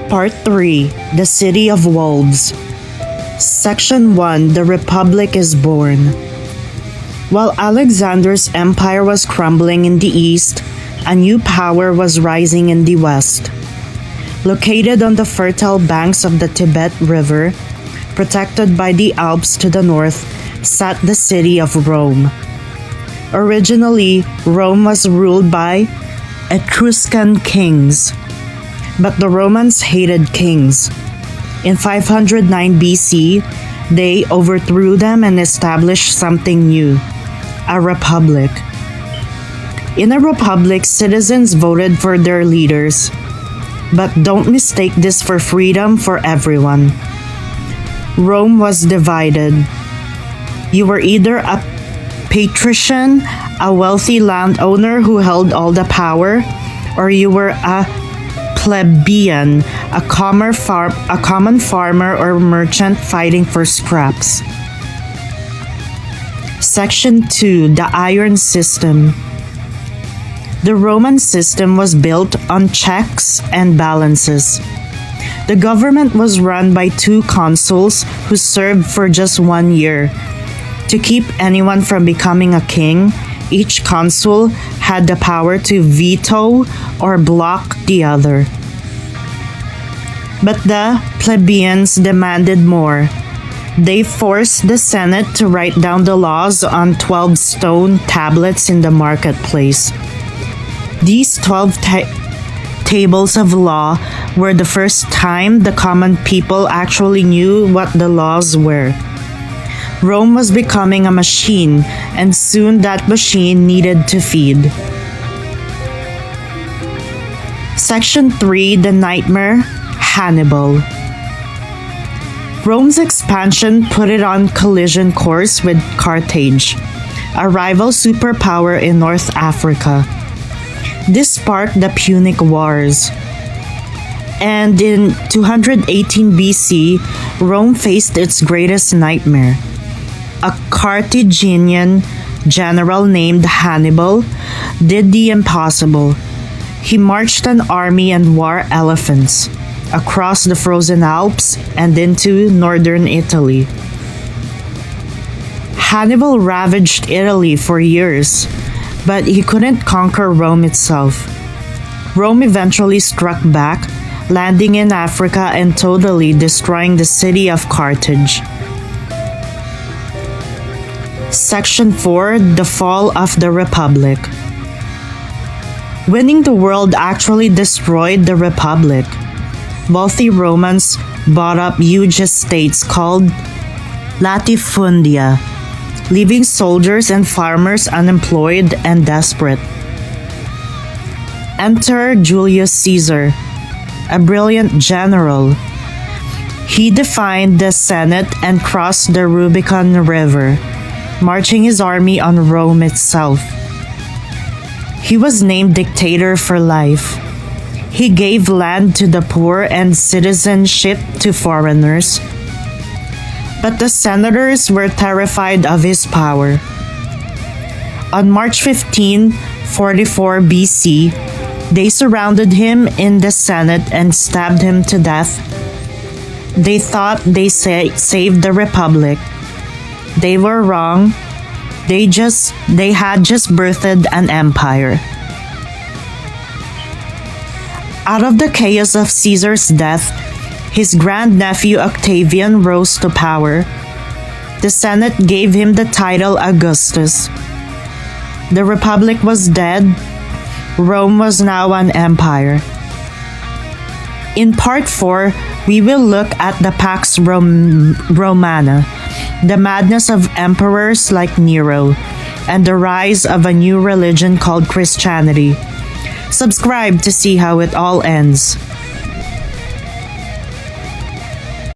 Part 3: The City of Wolves. Section 1: The Republic is Born. While Alexander's empire was crumbling in the east, a new power was rising in the west. Located on the fertile banks of the Tibet River, protected by the Alps to the north, sat the city of Rome. Originally, Rome was ruled by Etruscan kings, but the Romans hated kings. In 509 BC, they overthrew them and established something new: a republic. In a republic, citizens voted for their leaders. But don't mistake this for freedom for everyone. Rome was divided. You were either a patrician, a wealthy landowner who held all the power, or you were a plebeian, a common farmer or merchant fighting for scraps. Section 2: The Iron System. The Roman system was built on checks and balances. The government was run by 2 consuls who served for just 1 year. To keep anyone from becoming a king, each consul had the power to veto or block the other. But the plebeians demanded more. They forced the Senate to write down the laws on 12 stone tablets in the marketplace. These 12 tables of law were the first time the common people actually knew what the laws were. Rome was becoming a machine, and soon that machine needed to feed. Section 3: The Nightmare, Hannibal. Rome's expansion put it on collision course with Carthage, a rival superpower in North Africa. This sparked the Punic Wars. And in 218 BC, Rome faced its greatest nightmare. A Carthaginian general named Hannibal did the impossible. He marched an army and war elephants across the frozen Alps and into northern Italy. Hannibal ravaged Italy for years, but he couldn't conquer Rome itself. Rome eventually struck back, landing in Africa and totally destroying the city of Carthage. Section 4: The Fall of the Republic. Winning the world actually destroyed the Republic. Wealthy Romans bought up huge estates called latifundia, leaving soldiers and farmers unemployed and desperate. Enter Julius Caesar, a brilliant general. He defied the Senate and crossed the Rubicon River, marching his army on Rome itself. He was named dictator for life. He gave land to the poor and citizenship to foreigners. But the senators were terrified of his power. On March 15, 44 BC, they surrounded him in the Senate and stabbed him to death. They thought they saved the Republic. They were wrong. They had just birthed an empire. Out of the chaos of Caesar's death, his grandnephew Octavian rose to power. The Senate gave him the title Augustus. The Republic was dead. Rome was now an empire. In Part 4, we will look at the Pax Romana, the madness of emperors like Nero, and the rise of a new religion called Christianity. Subscribe to see how it all ends.